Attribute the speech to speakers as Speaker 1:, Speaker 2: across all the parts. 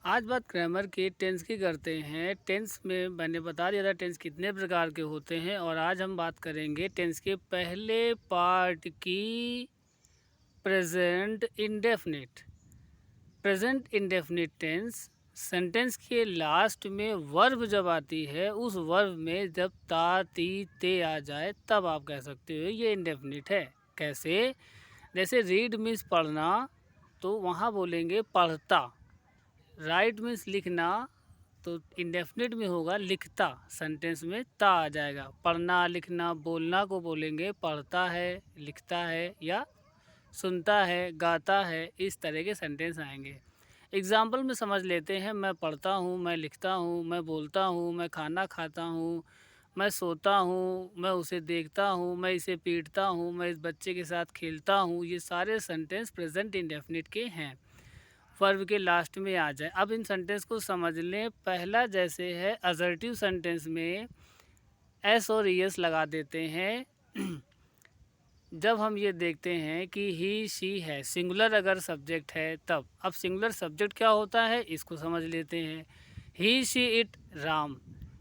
Speaker 1: आज बात ग्रामर की टेंस की करते हैं। टेंस में मैंने बता दिया था टेंस कितने प्रकार के होते हैं और आज हम बात करेंगे टेंस के पहले पार्ट की present indefinite. Present indefinite tense sentence के लास्ट में वर्ब जब आती है, उस वर्ब में जब ता ती ते आ जाए तब आप कह सकते हो ये इंडेफिनिट है। कैसे? जैसे रीड मीन्स पढ़ना, तो वहाँ बोलेंगे पढ़ता। राइट मीन्स लिखना, तो इंडेफिनिट में होगा लिखता। सेंटेंस में ता आ जाएगा। पढ़ना लिखना बोलना को बोलेंगे पढ़ता है, लिखता है या सुनता है, गाता है। इस तरह के सेंटेंस आएंगे। एग्जाम्पल में समझ लेते हैं। मैं पढ़ता हूँ, मैं लिखता हूँ, मैं बोलता हूँ, मैं खाना खाता हूँ, मैं सोता हूँ, मैं उसे देखता हूँ, मैं इसे पीटता हूँ, मैं इस बच्चे के साथ खेलता हूँ। ये सारे सेंटेंस प्रेजेंट इंडेफिनिट के हैं, वर्ब के लास्ट में आ जाए। अब इन सेंटेंस को समझ लें। पहला जैसे है असर्टिव सेंटेंस में एस और एस लगा देते हैं। जब हम ये देखते हैं कि ही शी है, सिंगुलर अगर सब्जेक्ट है तब। अब सिंगुलर सब्जेक्ट क्या होता है इसको समझ लेते हैं। ही शी इट राम,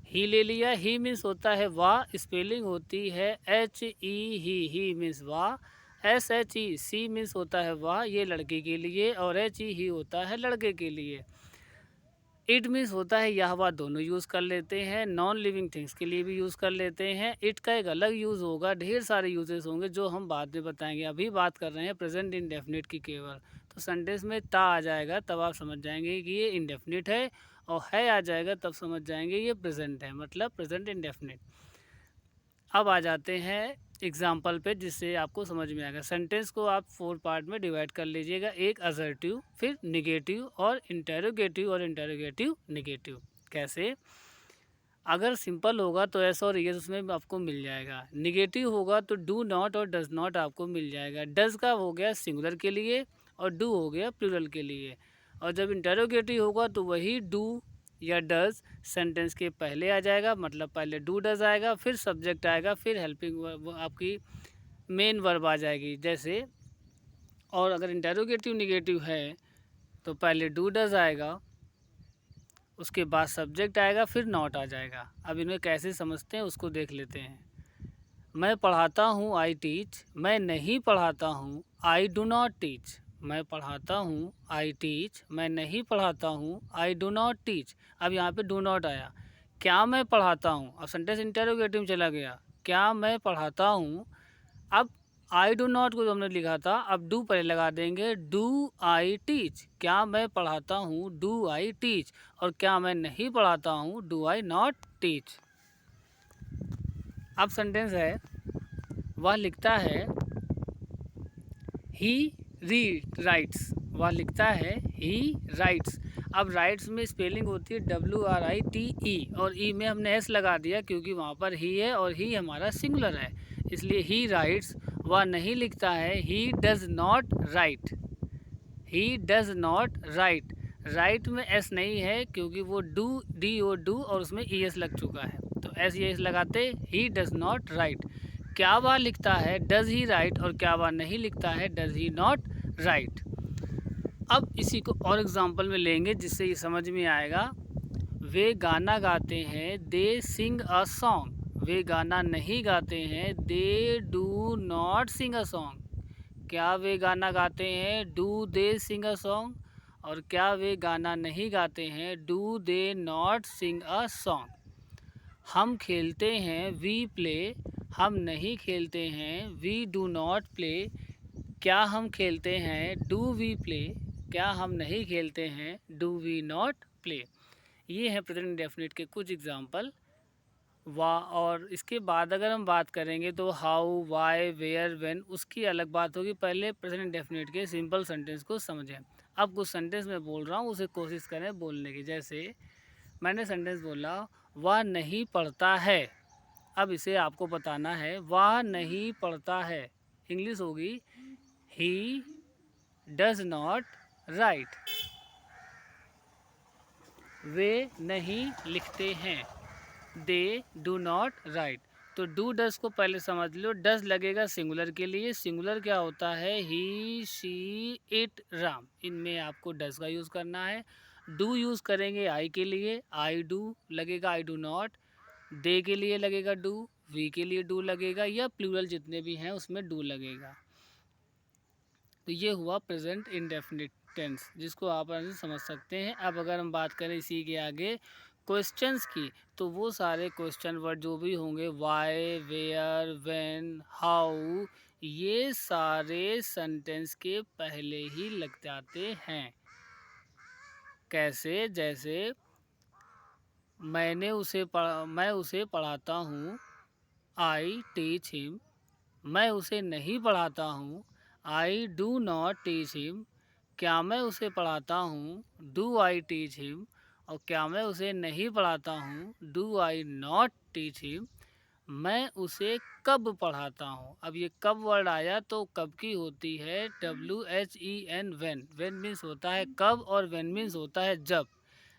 Speaker 1: ही ले लिया। ही मीन्स होता है वाह, स्पेलिंग होती है एच ई ही मीन्स वाह। S H E she means होता है वाह, ये लड़की के लिए, और एच ई ही होता है लड़के के लिए। इट मीन्स होता है यह वह, दोनों यूज़ कर लेते हैं। नॉन लिविंग थिंग्स के लिए भी यूज़ कर लेते हैं। इट का एक अलग यूज़ होगा, ढेर सारे यूजेस होंगे जो हम बाद में बताएंगे। अभी बात कर रहे हैं प्रेजेंट इंडेफिनिट की केवल। तो सेंटेंस में ता आ जाएगा तब आप समझ जाएंगे कि ये इंडेफिनिट है, और है आ जाएगा तब समझ जाएंगे ये प्रेजेंट है, मतलब प्रेजेंट इंडेफिनिट। अब आ जाते हैं एग्जाम्पल पे, जिससे आपको समझ में आएगा। सेंटेंस को आप 4 पार्ट में डिवाइड कर लीजिएगा। एक असर्टिव, फिर निगेटिव और इंटेरोगेटिव, और इंटेरोगेटिव निगेटिव। कैसे? अगर सिंपल होगा तो एस और यस उसमें आपको मिल जाएगा। निगेटिव होगा तो डू नॉट और डज नॉट आपको मिल जाएगा। डज का हो गया सिंगुलर के लिए और डू हो गया प्लूरल के लिए। और जब इंटेरोगेटिव होगा तो वही डू या डज सेंटेंस के पहले आ जाएगा, मतलब पहले डू डज आएगा, फिर सब्जेक्ट आएगा, फिर हेल्पिंग वर्ब आपकी मेन वर्ब आ जाएगी जैसे। और अगर इंटेरोगेटिव निगेटिव है तो पहले डू डज आएगा, उसके बाद सब्जेक्ट आएगा, फिर नॉट आ जाएगा। अब इन्हें कैसे समझते हैं उसको देख लेते हैं। मैं पढ़ाता हूँ, आई टीच। मैं नहीं पढ़ाता हूँ, आई डू नॉट टीच। मैं पढ़ाता हूँ, आई टीच। मैं नहीं पढ़ाता हूँ, आई डू नॉट टीच। अब यहाँ पे डू नॉट आया। क्या मैं पढ़ाता हूँ? अब सेंटेंस इंटेरोगेटिव में चला गया। क्या मैं पढ़ाता हूँ? अब आई डू नॉट को जो हमने लिखा था, अब डू पहले लगा देंगे। Do I teach. क्या मैं पढ़ाता हूँ? Do I teach. और क्या मैं नहीं पढ़ाता हूँ? Do I not teach. अब सेंटेंस है, वह लिखता है, ही राइट्स। वह लिखता है, ही राइट्स। अब राइट्स में स्पेलिंग होती है WRITE, और ई में हमने एस लगा दिया क्योंकि वहाँ पर ही है और ही हमारा सिंगुलर है, इसलिए ही राइट्स। वह नहीं लिखता है, he does not right. He does not right. Right में एस नहीं है क्योंकि वो डू और उसमें ई एस लग चुका है, तो एस ई एस लगाते ही डज नॉट राइट। क्या वह लिखता है? Does he right. और क्या वह नहीं लिखता है? Does he not right. अब इसी को और एग्जांपल में लेंगे जिससे ये समझ में आएगा। वे गाना गाते हैं, दे सिंग अ सॉन्ग। वे गाना नहीं गाते हैं, they do not sing a song. क्या वे गाना गाते हैं? Do they sing a song. और क्या वे गाना नहीं गाते हैं? Do they not sing a song. हम खेलते हैं, वी प्ले। हम नहीं खेलते हैं, वी डू नॉट प्ले। क्या हम खेलते हैं? Do we play. क्या हम नहीं खेलते हैं? Do we not play. ये हैं प्रेजेंट इंडेफिनिट के कुछ एग्जाम्पल। और इसके बाद अगर हम बात करेंगे तो हाउ, वाई, वेयर, व्हेन, उसकी अलग बात होगी। पहले प्रेजेंट इंडेफिनिट के सिंपल सेंटेंस को समझें। अब कुछ सेंटेंस में बोल रहा हूँ, उसे कोशिश करें बोलने की। जैसे मैंने सेंटेंस बोला, वह नहीं पढ़ता है। अब इसे आपको बताना है, वह नहीं पढ़ता है। इंग्लिश होगी, ही डज नॉट राइट। वे नहीं लिखते हैं, दे डू नॉट राइट। तो डू डज को पहले समझ लो। डज लगेगा सिंगुलर के लिए। सिंगुलर क्या होता है? ही शी इट राम। इनमें आपको डज का यूज़ करना है। डू यूज़ करेंगे आई के लिए, आई डू लगेगा, आई डू नॉट। दे के लिए लगेगा डू, वी के लिए डू लगेगा, या प्लूरल जितने भी हैं उसमें डू लगेगा। तो ये हुआ प्रेजेंट इंडेफिनिट टेंस, जिसको आप समझ सकते हैं। अब अगर हम बात करें इसी के आगे क्वेश्चंस की, तो वो सारे क्वेश्चन वर्ड जो भी होंगे, वाई, वेयर, व्हेन, हाउ, ये सारे सेंटेंस के पहले ही लग जाते हैं। कैसे? जैसे मैं उसे पढ़ाता हूँ, आई टीच हिम। मैं उसे नहीं पढ़ाता हूँ, I do not teach him. क्या मैं उसे पढ़ाता हूँ, डू आई टीच हिम। और क्या मैं उसे नहीं पढ़ाता हूँ, do I not teach him. मैं उसे कब पढ़ाता हूँ। अब ये कब वर्ड आया तो कब की होती है WHEN, व्हेन। व्हेन मीन्स होता है कब, और व्हेन मीन्स होता है जब।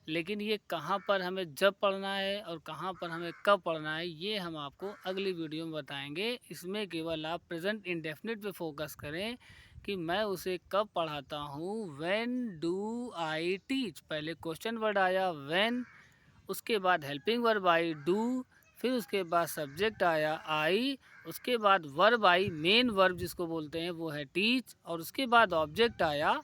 Speaker 1: लेकिन ये कहाँ पर हमें जब पढ़ना है और कहाँ पर हमें कब पढ़ना है, ये हम आपको अगली वीडियो में बताएंगे। इसमें केवल आप प्रेजेंट इंडेफिनिट पे फोकस करें कि मैं उसे कब पढ़ाता हूँ। व्हेन डू आई टीच, पहले क्वेश्चन वर्ड आया व्हेन, उसके बाद हेल्पिंग वर्ब आई डू, फिर उसके बाद सब्जेक्ट आया आई, उसके बाद वर्ब आई, मेन वर्ब जिसको बोलते हैं वो है टीच, और उसके बाद ऑब्जेक्ट आया।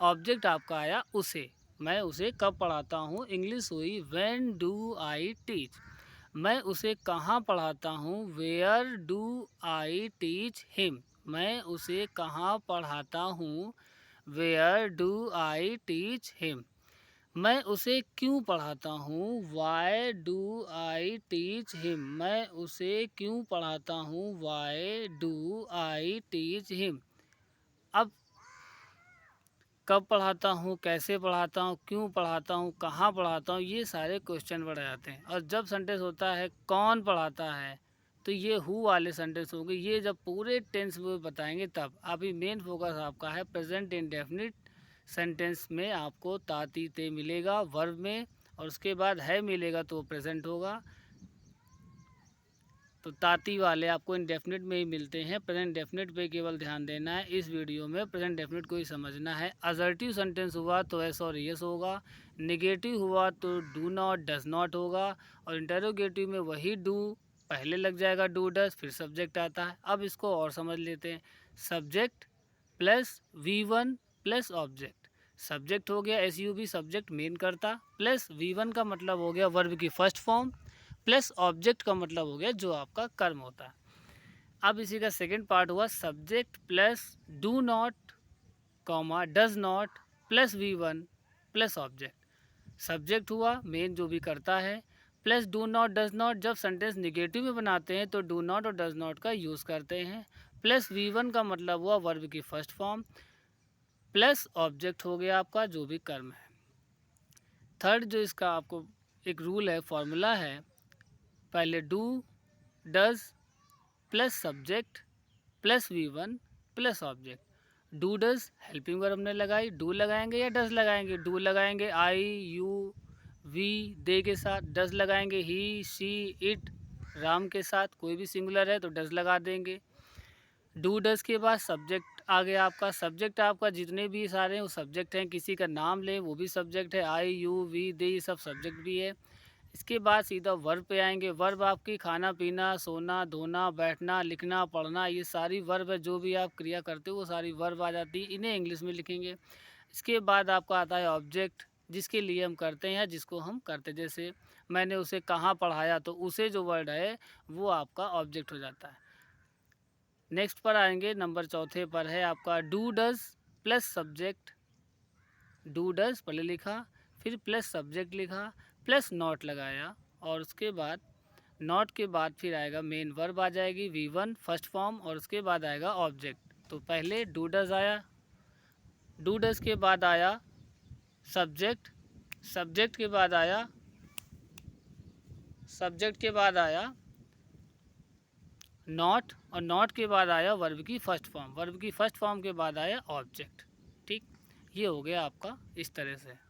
Speaker 1: ऑब्जेक्ट आपका आया उसे। मैं उसे कब पढ़ाता हूँ, इंग्लिश हुई व्हेन डू आई टीच। मैं उसे कहाँ पढ़ाता हूँ, where do I teach him. मैं उसे कहाँ पढ़ाता हूँ, where do I teach him. मैं उसे क्यों पढ़ाता हूँ, why do I teach him. मैं उसे क्यों पढ़ाता हूँ, why do I teach him. अब कब पढ़ाता हूँ, कैसे पढ़ाता हूँ, क्यों पढ़ाता हूँ, कहाँ पढ़ाता हूँ, ये सारे क्वेश्चन वर्ड आ जाते हैं। और जब सेंटेंस होता है कौन पढ़ाता है, तो ये हु वाले सेंटेंस होंगे। ये जब पूरे टेंस में बताएंगे तब। अभी मेन फोकस आपका है प्रेजेंट इंडेफिनिट सेंटेंस में। आपको ताती ते मिलेगा वर्ब में, और उसके बाद है मिलेगा तो प्रेजेंट होगा। तो ताती वाले आपको इंडेफिनिट में ही मिलते हैं। प्रेजेंट डेफिनेट पे केवल ध्यान देना है इस वीडियो में। प्रेजेंट डेफिनेट को ही समझना है। असर्टिव सेंटेंस हुआ तो एस और यस होगा, निगेटिव हुआ तो डू नॉट डज नॉट होगा, और इंटरोगेटिव में वही डू पहले लग जाएगा, डू डज, फिर सब्जेक्ट आता है। अब इसको और समझ लेते हैं। Subject plus V1 plus object. Subject हो गया SUV, सब्जेक्ट मेन करता, प्लस V1 का मतलब हो गया वर्ब की फर्स्ट फॉर्म, प्लस ऑब्जेक्ट का मतलब हो गया जो आपका कर्म होता है। अब इसी का सेकंड पार्ट हुआ subject plus do not comma does not plus V1 plus object. Subject हुआ मेन जो भी करता है, plus do not does not. जब सेंटेंस निगेटिव में बनाते हैं तो डू नॉट और डज नॉट का यूज़ करते हैं, प्लस V1 का मतलब हुआ वर्ब की फर्स्ट फॉर्म, प्लस ऑब्जेक्ट हो गया आपका जो भी कर्म है। थर्ड जो इसका आपको एक रूल है, फॉर्मूला है, पहले do does plus subject plus V1 plus object. Do does helping verb हमने लगाई, डू लगाएंगे या डज लगाएंगे, डू लगाएंगे आई यू वी दे के साथ, डज लगाएंगे ही शी इट राम के साथ, कोई भी सिंगुलर है तो डज लगा देंगे। डू डज के बाद सब्जेक्ट आ गया आपका। सब्जेक्ट आपका जितने भी सारे हैं वो सब्जेक्ट हैं, किसी का नाम लें वो भी सब्जेक्ट है, आई यू वी दे ये सब सब्जेक्ट भी है। इसके बाद सीधा वर्ब पे आएंगे। वर्ब आपकी खाना पीना, सोना, धोना, बैठना, लिखना, पढ़ना, ये सारी वर्ब है। जो भी आप क्रिया करते हो वो सारी वर्ब आ जाती है, इन्हें इंग्लिश में लिखेंगे। इसके बाद आपका आता है ऑब्जेक्ट, जिसके लिए हम करते हैं, जिसको हम करते, जैसे मैंने उसे कहाँ पढ़ाया, तो उसे जो वर्ड है वो आपका ऑब्जेक्ट हो जाता है। नेक्स्ट पर आएंगे, नंबर चौथे पर है आपका do does plus subject. Do does पहले लिखा, फिर प्लस सब्जेक्ट लिखा, प्लस नॉट लगाया, और उसके बाद नॉट के बाद फिर आएगा मेन वर्ब आ जाएगी V1 फर्स्ट फॉर्म, और उसके बाद आएगा ऑब्जेक्ट। तो पहले डू डज आया, डू डज के बाद आया सब्जेक्ट, सब्जेक्ट के बाद आया नॉट, और नॉट के बाद आया वर्ब की फर्स्ट फॉर्म, वर्ब की फर्स्ट फॉर्म के बाद आया ऑब्जेक्ट। ठीक, ये हो गया आपका इस तरह से।